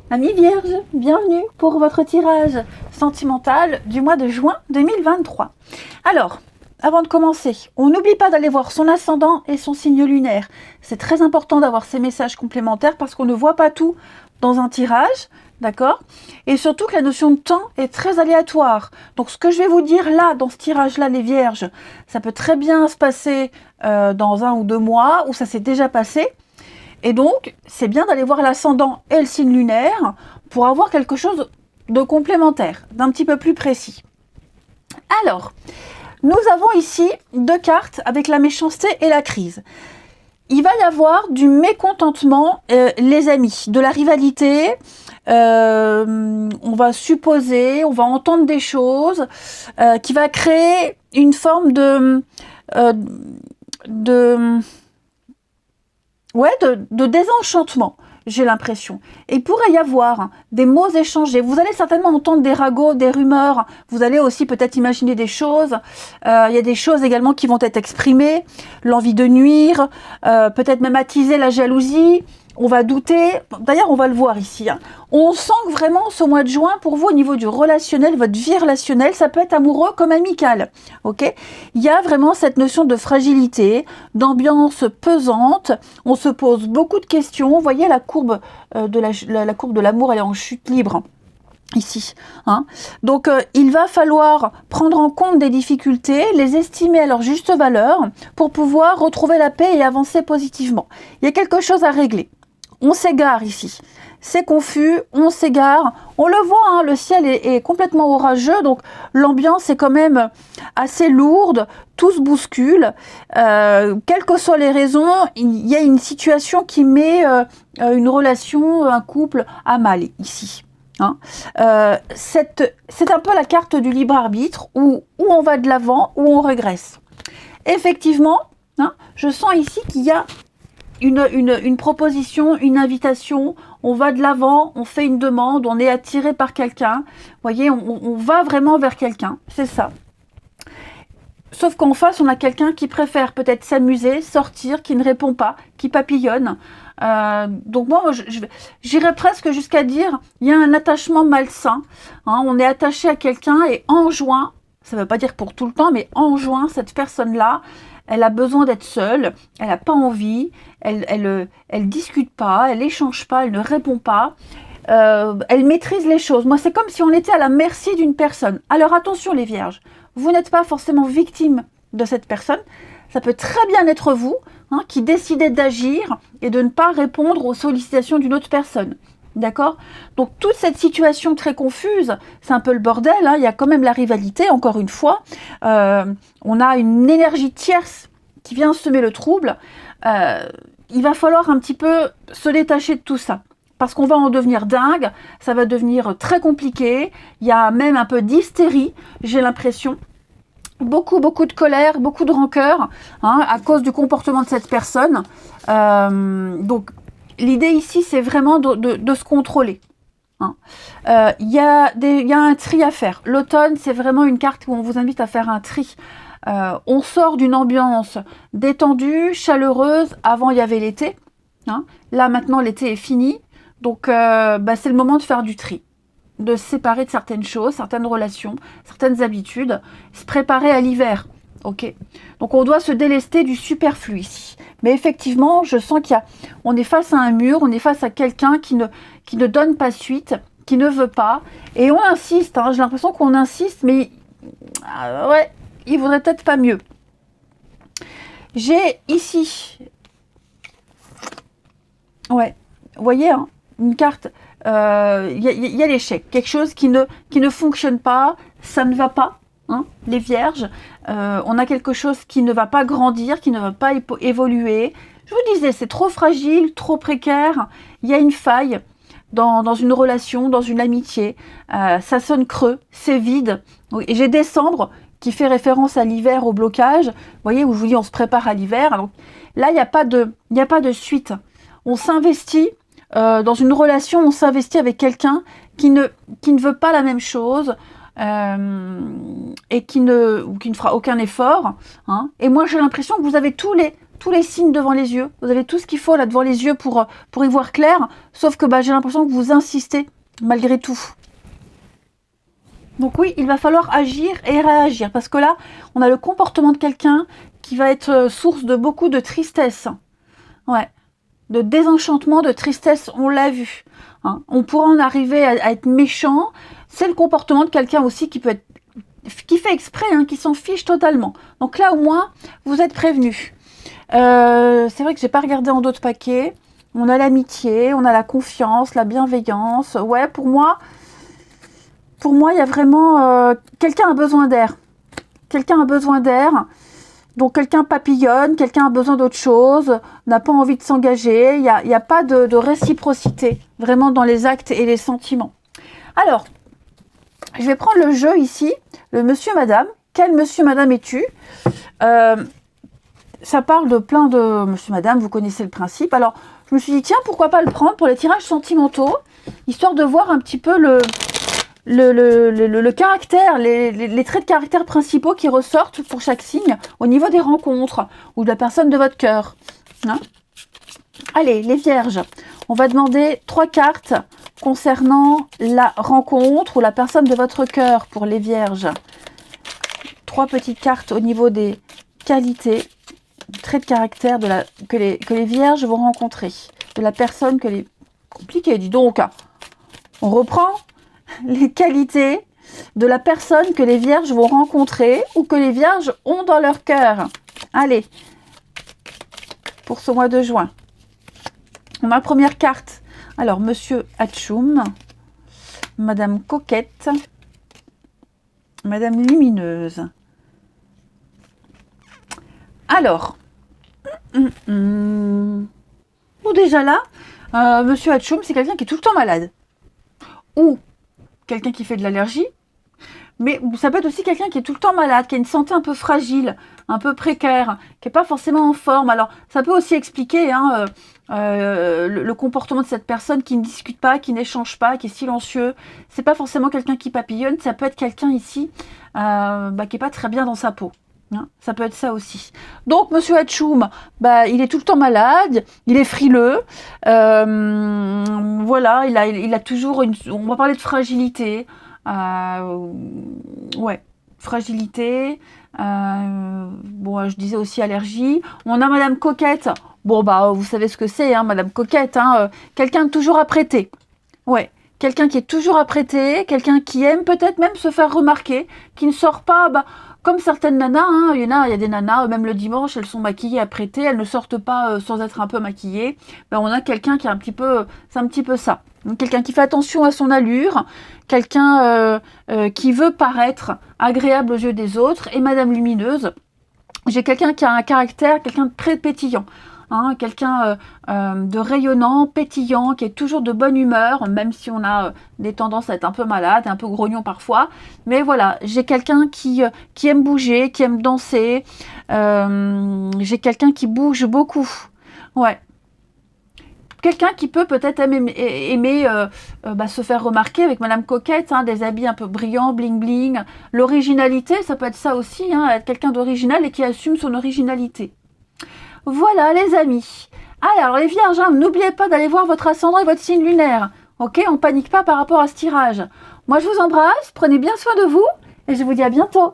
Amis vierges, bienvenue pour votre tirage sentimental du mois de juin 2023. Alors, avant de commencer, on n'oublie pas d'aller voir son ascendant et son signe lunaire. C'est très important d'avoir ces messages complémentaires parce qu'on ne voit pas tout dans un tirage, d'accord? Et surtout que la notion de temps est très aléatoire. Donc ce que je vais vous dire là, dans ce tirage-là, les vierges, ça peut très bien se passer dans 1 ou 2 mois, ou ça s'est déjà passé. Et donc, c'est bien d'aller voir l'ascendant et le signe lunaire pour avoir quelque chose de complémentaire, d'un petit peu plus précis. Alors, nous avons ici 2 cartes avec la méchanceté et la crise. Il va y avoir du mécontentement, les amis, de la rivalité. On va supposer, on va entendre des choses qui va créer une forme de désenchantement, j'ai l'impression. Et il pourrait y avoir des mots échangés. Vous allez certainement entendre des ragots, des rumeurs. Vous allez aussi peut-être imaginer des choses. Il y a des choses également qui vont être exprimées. L'envie de nuire, peut-être même attiser la jalousie. On va douter. D'ailleurs, on va le voir ici. On sent que vraiment ce mois de juin, pour vous, au niveau du relationnel, votre vie relationnelle, ça peut être amoureux comme amical. Ok ? Il y a vraiment cette notion de fragilité, d'ambiance pesante. On se pose beaucoup de questions. Vous voyez la courbe la courbe de l'amour, elle est en chute libre. Ici. Donc, il va falloir prendre en compte des difficultés, les estimer à leur juste valeur pour pouvoir retrouver la paix et avancer positivement. Il y a quelque chose à régler. On s'égare ici. C'est confus, on s'égare. On le voit, le ciel est complètement orageux, donc l'ambiance est quand même assez lourde, tout se bouscule. Quelles que soient les raisons, il y a une situation qui met une relation, un couple à mal ici. C'est un peu la carte du libre arbitre, où on va de l'avant, où on régresse. Effectivement, je sens ici qu'il y a une proposition, une invitation, on va de l'avant, on fait une demande, on est attiré par quelqu'un. Vous voyez, on va vraiment vers quelqu'un, c'est ça. Sauf qu'en face, on a quelqu'un qui préfère peut-être s'amuser, sortir, qui ne répond pas, qui papillonne. Donc moi, j'irais presque jusqu'à dire, il y a un attachement malsain. On est attaché à quelqu'un et en juin, ça ne veut pas dire pour tout le temps, mais en juin, cette personne-là, elle a besoin d'être seule, elle n'a pas envie, elle discute pas, elle échange pas, elle ne répond pas, elle maîtrise les choses. Moi, c'est comme si on était à la merci d'une personne. Alors attention les vierges, vous n'êtes pas forcément victime de cette personne, ça peut très bien être vous qui décidez d'agir et de ne pas répondre aux sollicitations d'une autre personne. D'accord ? Donc toute cette situation très confuse, c'est un peu le bordel, il y a quand même la rivalité, encore une fois. On a une énergie tierce qui vient semer le trouble. Il va falloir un petit peu se détacher de tout ça. Parce qu'on va en devenir dingue, ça va devenir très compliqué. Il y a même un peu d'hystérie, j'ai l'impression. Beaucoup de colère, beaucoup de rancœur, à cause du comportement de cette personne. Donc, l'idée ici, c'est vraiment de se contrôler. Il y a un tri à faire. L'automne, c'est vraiment une carte où on vous invite à faire un tri. On sort d'une ambiance détendue, chaleureuse. Avant, il y avait l'été. Là, maintenant, l'été est fini. Donc, c'est le moment de faire du tri. De se séparer de certaines choses, certaines relations, certaines habitudes. Se préparer à l'hiver. Ok. Donc, on doit se délester du superflu ici. Mais effectivement, je sens on est face à un mur, on est face à quelqu'un qui ne donne pas suite, qui ne veut pas. Et on insiste, j'ai l'impression qu'on insiste, mais il vaudrait peut-être pas mieux. J'ai ici, vous voyez, une carte, il y a l'échec, quelque chose qui ne fonctionne pas, ça ne va pas. Les vierges, on a quelque chose qui ne va pas grandir, qui ne va pas évoluer. Je vous disais, c'est trop fragile, trop précaire. Il y a une faille dans une relation, dans une amitié. Ça sonne creux, c'est vide. Et j'ai décembre qui fait référence à l'hiver, au blocage. Vous voyez, où je vous dis, on se prépare à l'hiver. Donc là, il n'y a pas de suite. On s'investit dans une relation, on s'investit avec quelqu'un qui ne veut pas la même chose. Et qui ne fera aucun effort. Et moi, j'ai l'impression que vous avez tous tous les signes devant les yeux. Vous avez tout ce qu'il faut là devant les yeux pour y voir clair. Sauf que bah, j'ai l'impression que vous insistez malgré tout. Donc oui, il va falloir agir et réagir. Parce que là, on a le comportement de quelqu'un qui va être source de beaucoup de tristesse. Ouais. De désenchantement, de tristesse, on l'a vu. Hein. On pourra en arriver à être méchant. C'est le comportement de quelqu'un aussi qui fait exprès, hein, qui s'en fiche totalement. Donc là, au moins, vous êtes prévenus. C'est vrai que j'ai pas regardé en d'autres paquets. On a l'amitié, on a la confiance, la bienveillance. Ouais, pour moi, il y a vraiment... quelqu'un a besoin d'air. Quelqu'un a besoin d'air. Donc quelqu'un papillonne, quelqu'un a besoin d'autre chose, n'a pas envie de s'engager. Il n'y a pas de réciprocité, vraiment dans les actes et les sentiments. Alors, je vais prendre le jeu ici, le monsieur, madame. Quel monsieur, madame es-tu? Ça parle de plein de monsieur, madame, vous connaissez le principe. Alors, je me suis dit, tiens, pourquoi pas le prendre pour les tirages sentimentaux, histoire de voir un petit peu le caractère, les traits de caractère principaux qui ressortent pour chaque signe au niveau des rencontres ou de la personne de votre cœur. Hein? Allez, les vierges, on va demander 3 cartes concernant la rencontre ou la personne de votre cœur pour les vierges. 3 petites cartes au niveau des qualités, traits de caractère que les vierges vont rencontrer, de la personne que les... Compliqué, dis donc. On reprend les qualités de la personne que les vierges vont rencontrer ou que les vierges ont dans leur cœur. Allez, pour ce mois de juin. On a la première carte. Alors, monsieur Hatchoum, madame Coquette, madame Lumineuse. Alors, bon, déjà là, monsieur Hatchoum, c'est quelqu'un qui est tout le temps malade. Ou quelqu'un qui fait de l'allergie, mais ça peut être aussi quelqu'un qui est tout le temps malade, qui a une santé un peu fragile, un peu précaire, qui n'est pas forcément en forme. Alors, ça peut aussi expliquer hein, le comportement de cette personne qui ne discute pas, qui n'échange pas, qui est silencieux. C'est pas forcément quelqu'un qui papillonne, ça peut être quelqu'un ici qui n'est pas très bien dans sa peau. Hein, ça peut être ça aussi. Donc, monsieur Hatchoum, il est tout le temps malade, il est frileux. Voilà, il a toujours une... On va parler de fragilité. Ouais, fragilité. Bon, je disais aussi allergie. On a madame Coquette. Bon, vous savez ce que c'est, hein, madame Coquette. Hein, quelqu'un de toujours apprêté. Ouais. Quelqu'un qui est toujours apprêté, quelqu'un qui aime peut-être même se faire remarquer, qui ne sort pas... Comme certaines nanas, hein, il y a des nanas, même le dimanche, elles sont maquillées, apprêtées, elles ne sortent pas sans être un peu maquillées. On a quelqu'un qui est c'est un petit peu ça. Quelqu'un qui fait attention à son allure, quelqu'un qui veut paraître agréable aux yeux des autres. Et madame Lumineuse, j'ai quelqu'un qui a un caractère, quelqu'un de très pétillant. Hein, quelqu'un de rayonnant, pétillant, qui est toujours de bonne humeur, même si on a des tendances à être un peu malade, un peu grognon parfois. Mais voilà, j'ai quelqu'un qui aime bouger, qui aime danser. J'ai quelqu'un qui bouge beaucoup. Ouais. Quelqu'un qui peut peut-être aimer se faire remarquer avec madame Coquette, hein, des habits un peu brillants, bling bling. L'originalité, ça peut être ça aussi, hein, être quelqu'un d'original et qui assume son originalité. Voilà les amis. Alors les vierges, hein, n'oubliez pas d'aller voir votre ascendant et votre signe lunaire. Ok, on panique pas par rapport à ce tirage. Moi je vous embrasse, prenez bien soin de vous et je vous dis à bientôt.